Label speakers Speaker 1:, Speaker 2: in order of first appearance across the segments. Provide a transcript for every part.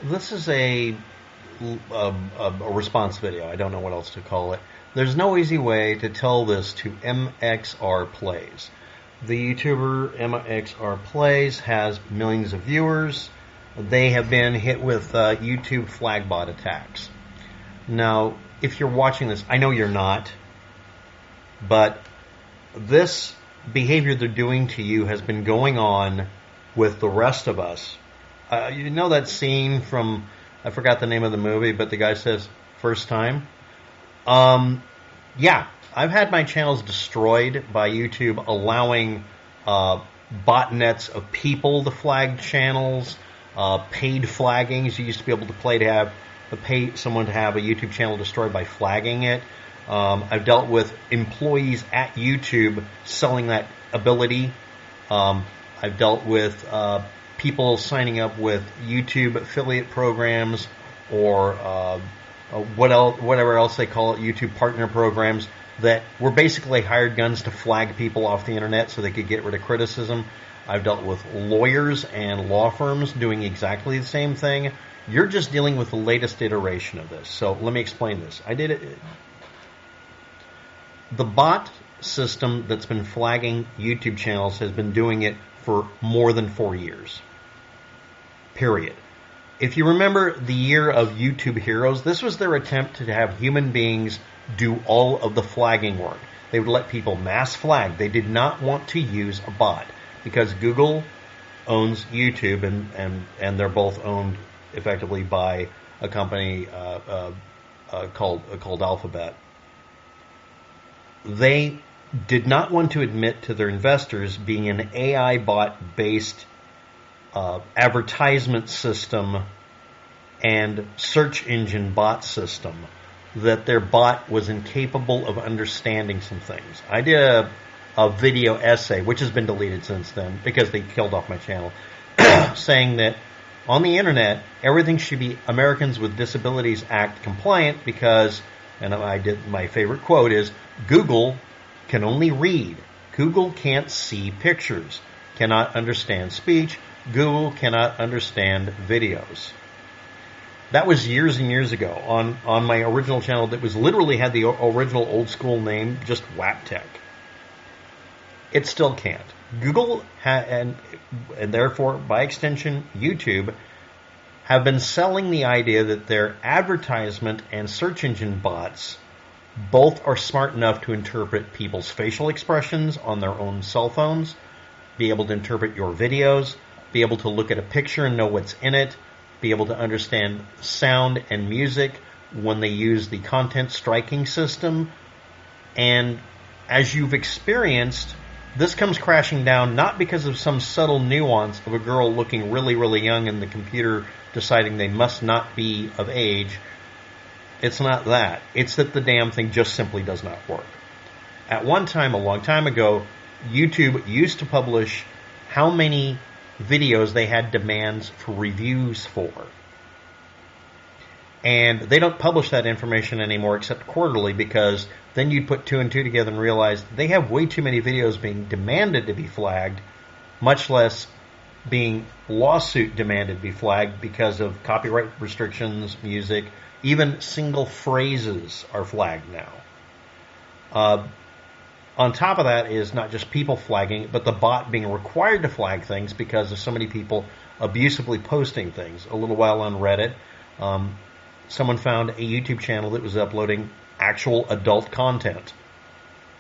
Speaker 1: This is a response video. I don't know what else to call it. There's no easy way to tell this to MxR Plays. The YouTuber MxR Plays has millions of viewers. They have been hit with YouTube flag bot attacks. Now, if you're watching this, I know you're not, but this behavior they're doing to you has been going on with the rest of us. You know that scene from, I forgot the name of the movie, but the guy says, first time? Yeah, I've had my channels destroyed by YouTube allowing botnets of people to flag channels, paid flaggings. You used to be able to pay someone to have a YouTube channel destroyed by flagging it. I've dealt with employees at YouTube selling that ability. I've dealt with people signing up with YouTube affiliate programs or whatever else they call it, YouTube partner programs, that were basically hired guns to flag people off the internet so they could get rid of criticism. I've dealt with lawyers and law firms doing exactly the same thing. You're just dealing with the latest iteration of this. So let me explain this. I did it. The bot system that's been flagging YouTube channels has been doing it for more than 4 years. Period. If you remember the year of YouTube Heroes, this was their attempt to have human beings do all of the flagging work. They would let people mass flag. They did not want to use a bot because Google owns YouTube and they're both owned effectively by a company called Alphabet. They did not want to admit to their investors being an AI bot-based advertisement system and search engine bot system, that their bot was incapable of understanding some things. I did a video essay, which has been deleted since then because they killed off my channel, saying that on the internet, everything should be Americans with Disabilities Act compliant because, and my favorite quote is, Google can only read. Google can't see pictures, cannot understand speech. Google cannot understand videos. That was years and years ago on my original channel that was literally had the original old school name, just WAPTech. It still can't. Google and therefore, by extension, YouTube have been selling the idea that their advertisement and search engine bots both are smart enough to interpret people's facial expressions on their own cell phones, be able to interpret your videos, be able to look at a picture and know what's in it, be able to understand sound and music when they use the content striking system. And as you've experienced, this comes crashing down not because of some subtle nuance of a girl looking really, really young and the computer deciding they must not be of age. It's not that. It's that the damn thing just simply does not work. At one time, a long time ago, YouTube used to publish how many videos they had demands for reviews for. And they don't publish that information anymore except quarterly, because then you'd put two and two together and realize they have way too many videos being demanded to be flagged, much less being lawsuit demanded to be flagged because of copyright restrictions, music, even single phrases are flagged now. On top of that is not just people flagging, but the bot being required to flag things because of so many people abusively posting things. A little while on Reddit, someone found a YouTube channel that was uploading actual adult content.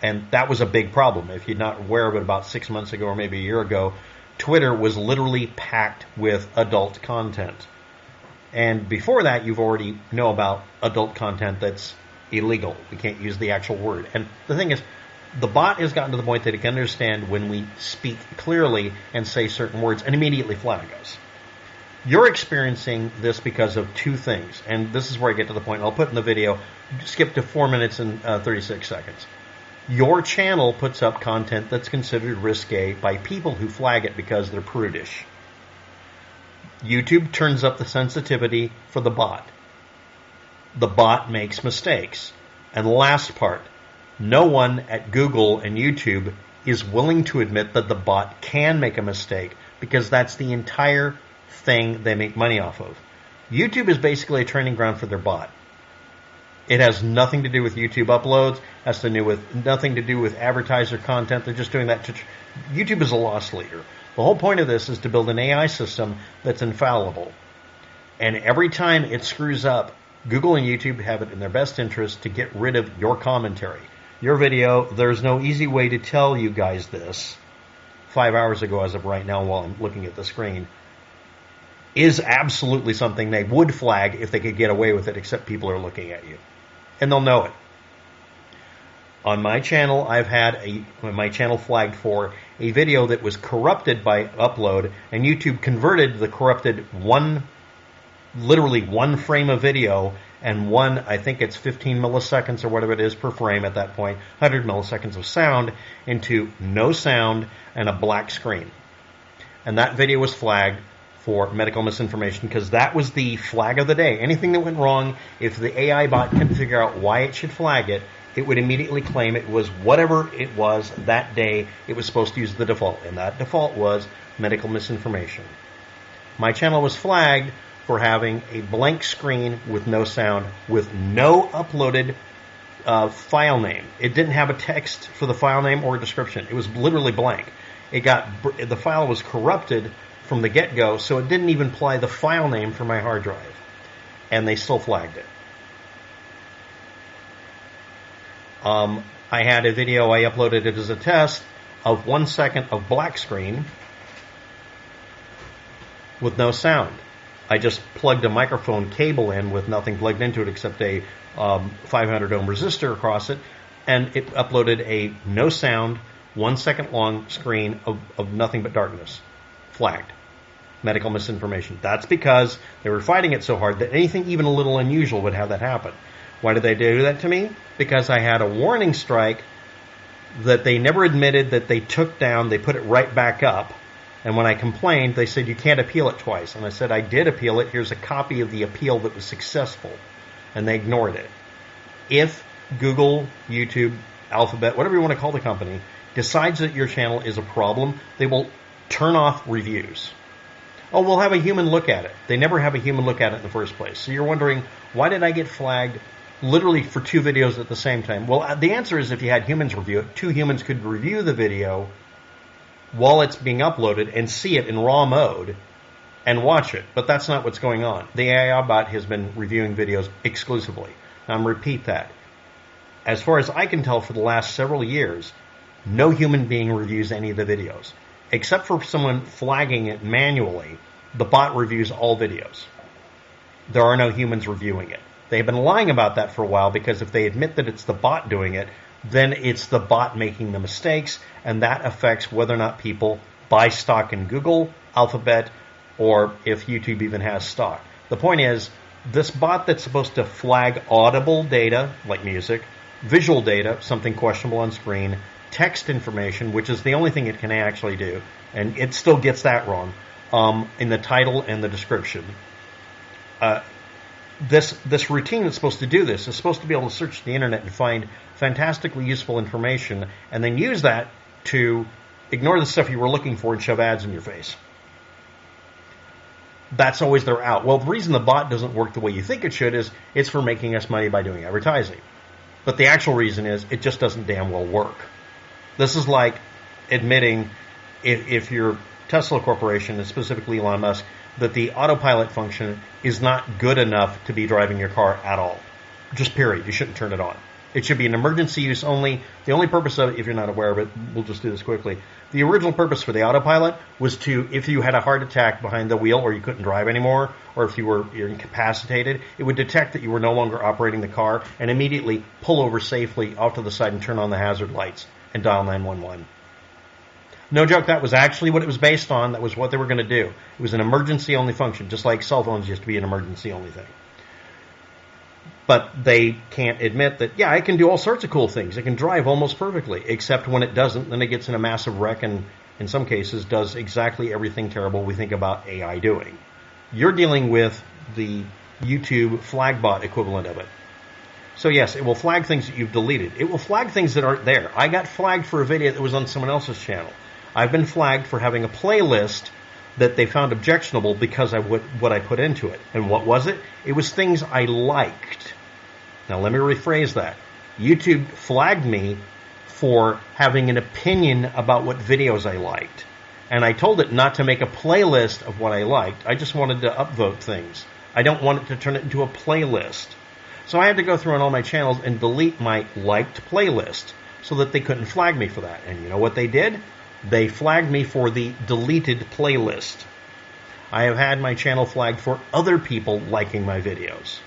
Speaker 1: And that was a big problem. If you're not aware of it, about 6 months ago or maybe a year ago, Twitter was literally packed with adult content. And before that, you've already know about adult content that's illegal. We can't use the actual word. And the thing is, the bot has gotten to the point that it can understand when we speak clearly and say certain words and immediately flag us. You're experiencing this because of two things, and this is where I get to the point. I'll put in the video, skip to 4 minutes and 36 seconds. Your channel puts up content that's considered risque by people who flag it because they're prudish. YouTube turns up the sensitivity for the bot. The bot makes mistakes. And the last part, no one at Google and YouTube is willing to admit that the bot can make a mistake because that's the entire thing they make money off of. YouTube is basically a training ground for their bot. It has nothing to do with YouTube uploads, has to do with nothing to do with advertiser content. They're just doing that to... YouTube is a loss leader. The whole point of this is to build an AI system that's infallible. And every time it screws up, Google and YouTube have it in their best interest to get rid of your commentary. Your video, there's no easy way to tell you guys this, 5 hours ago as of right now while I'm looking at the screen, is absolutely something they would flag if they could get away with it, except people are looking at you. And they'll know it. On my channel, I've had my channel flagged for a video that was corrupted by upload, and YouTube converted the corrupted literally one frame of video and I think it's 15 milliseconds or whatever it is per frame at that point, 100 milliseconds of sound, into no sound and a black screen. And that video was flagged for medical misinformation because that was the flag of the day. Anything that went wrong, if the AI bot couldn't figure out why it should flag it, it would immediately claim it was whatever it was that day it was supposed to use the default. And that default was medical misinformation. My channel was flagged for having a blank screen with no sound, with no uploaded file name. It didn't have a text for the file name or a description. It was literally blank. The file was corrupted from the get-go, so it didn't even apply the file name for my hard drive. And they still flagged it. I had a video, I uploaded it as a test, of 1 second of black screen with no sound. I just plugged a microphone cable in with nothing plugged into it except a 500 ohm resistor across it, and it uploaded a no sound, 1 second long screen of nothing but darkness. Flagged. Medical misinformation. That's because they were fighting it so hard that anything even a little unusual would have that happen. Why did they do that to me? Because I had a warning strike that they never admitted that they took down, they put it right back up. And when I complained, they said, you can't appeal it twice. And I said, I did appeal it. Here's a copy of the appeal that was successful. And they ignored it. If Google, YouTube, Alphabet, whatever you want to call the company, decides that your channel is a problem, they will turn off reviews. Oh, we'll have a human look at it. They never have a human look at it in the first place. So you're wondering, why did I get flagged literally for 2 videos at the same time? Well, the answer is if you had humans review it, 2 humans could review the video while it's being uploaded and see it in raw mode and watch it. But that's not what's going on. The AI bot has been reviewing videos exclusively. I'm repeat that. As far as I can tell, for the last several years, no human being reviews any of the videos. Except for someone flagging it manually, the bot reviews all videos. There are no humans reviewing it. They've been lying about that for a while because if they admit that it's the bot doing it, then it's the bot making the mistakes, and that affects whether or not people buy stock in Google, Alphabet, or if YouTube even has stock. The point is, this bot that's supposed to flag audible data, like music, visual data, something questionable on screen, text information, which is the only thing it can actually do, and it still gets that wrong, in the title and the description. This routine that's supposed to do this is supposed to be able to search the internet and find fantastically useful information and then use that to ignore the stuff you were looking for and shove ads in your face. That's always their out. Well, the reason the bot doesn't work the way you think it should is it's for making us money by doing advertising. But the actual reason is it just doesn't damn well work. This is like admitting if you're Tesla Corporation, and specifically Elon Musk, that the autopilot function is not good enough to be driving your car at all. Just period. You shouldn't turn it on. It should be an emergency use only. The only purpose of it, if you're not aware of it, we'll just do this quickly. The original purpose for the autopilot was to, if you had a heart attack behind the wheel or you couldn't drive anymore, or if you're incapacitated, it would detect that you were no longer operating the car and immediately pull over safely off to the side and turn on the hazard lights and dial 911. No joke, that was actually what it was based on. That was what they were going to do. It was an emergency-only function, just like cell phones used to be an emergency-only thing. But they can't admit that, yeah, it can do all sorts of cool things. It can drive almost perfectly, except when it doesn't, then it gets in a massive wreck and, in some cases, does exactly everything terrible we think about AI doing. You're dealing with the YouTube flagbot equivalent of it. So yes, it will flag things that you've deleted. It will flag things that aren't there. I got flagged for a video that was on someone else's channel. I've been flagged for having a playlist that they found objectionable because of what I put into it. And what was it? It was things I liked. Now let me rephrase that. YouTube flagged me for having an opinion about what videos I liked. And I told it not to make a playlist of what I liked. I just wanted to upvote things. I don't want it to turn it into a playlist. So I had to go through on all my channels and delete my liked playlist so that they couldn't flag me for that. And you know what they did? They flagged me for the deleted playlist. I have had my channel flagged for other people liking my videos.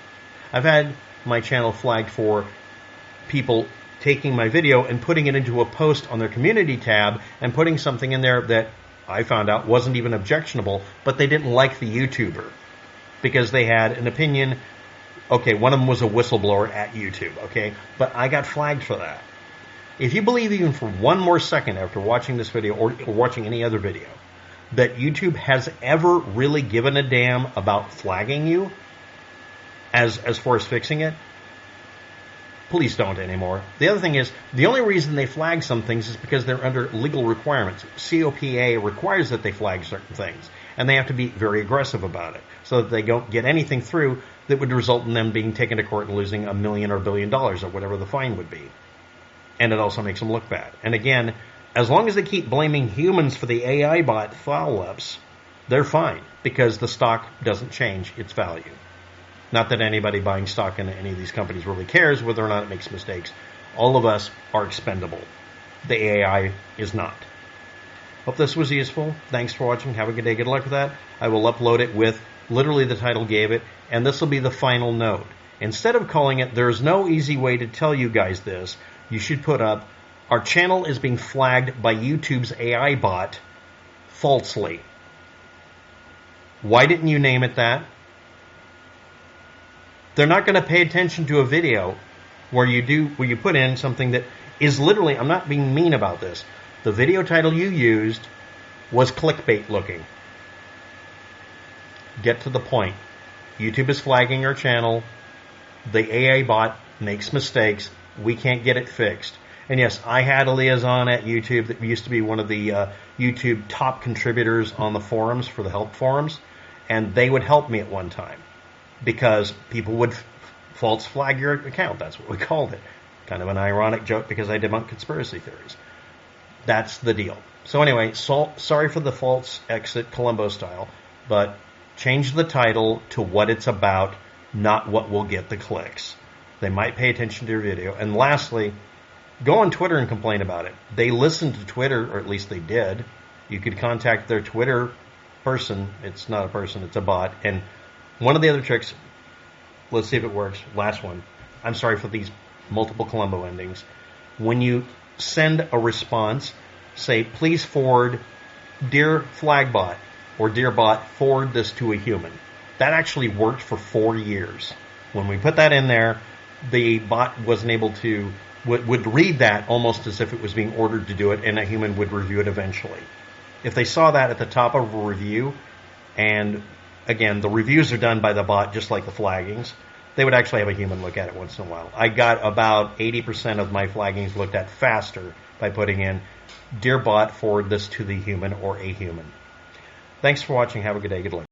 Speaker 1: I've had my channel flagged for people taking my video and putting it into a post on their community tab and putting something in there that I found out wasn't even objectionable, but they didn't like the YouTuber because they had an opinion. Okay, one of them was a whistleblower at YouTube, okay? But I got flagged for that. If you believe even for one more second after watching this video or watching any other video that YouTube has ever really given a damn about flagging you as far as fixing it, please don't anymore. The other thing is, the only reason they flag some things is because they're under legal requirements. COPA requires that they flag certain things, and they have to be very aggressive about it so that they don't get anything through that would result in them being taken to court and losing $1 million or $1 billion or whatever the fine would be. And it also makes them look bad. And again, as long as they keep blaming humans for the AI bot follow-ups, they're fine because the stock doesn't change its value. Not that anybody buying stock in any of these companies really cares whether or not it makes mistakes. All of us are expendable. The AI is not. Hope this was useful. Thanks for watching. Have a good day. Good luck with that. I will upload it with literally the title gave it, and this will be the final note. Instead of calling it, there's no easy way to tell you guys this, you should put up, our channel is being flagged by YouTube's AI bot falsely. Why didn't you name it that? They're not going to pay attention to a video where you put in something that is literally, I'm not being mean about this, the video title you used was clickbait looking. Get to the point. YouTube is flagging our channel. The AI bot makes mistakes. We can't get it fixed. And yes, I had a liaison at YouTube that used to be one of the YouTube top contributors on the forums for the help forums, and they would help me at one time because people would false flag your account. That's what we called it. Kind of an ironic joke because I debunk conspiracy theories. That's the deal. So anyway, sorry for the false exit Columbo style, but change the title to what it's about, not what will get the clicks. They might pay attention to your video. And lastly, go on Twitter and complain about it. They listen to Twitter, or at least they did. You could contact their Twitter person. It's not a person, it's a bot. And one of the other tricks, let's see if it works. Last one. I'm sorry for these multiple Columbo endings. When you send a response, say, please forward, dear flagbot, or dear bot, forward this to a human. That actually worked for 4 years. When we put that in there, the bot wasn't able to, would read that almost as if it was being ordered to do it, and a human would review it eventually. If they saw that at the top of a review, and again, the reviews are done by the bot just like the flaggings, they would actually have a human look at it once in a while. I got about 80% of my flaggings looked at faster by putting in, dear bot, forward this to the human or a human. Thanks for watching. Have a good day. Good luck.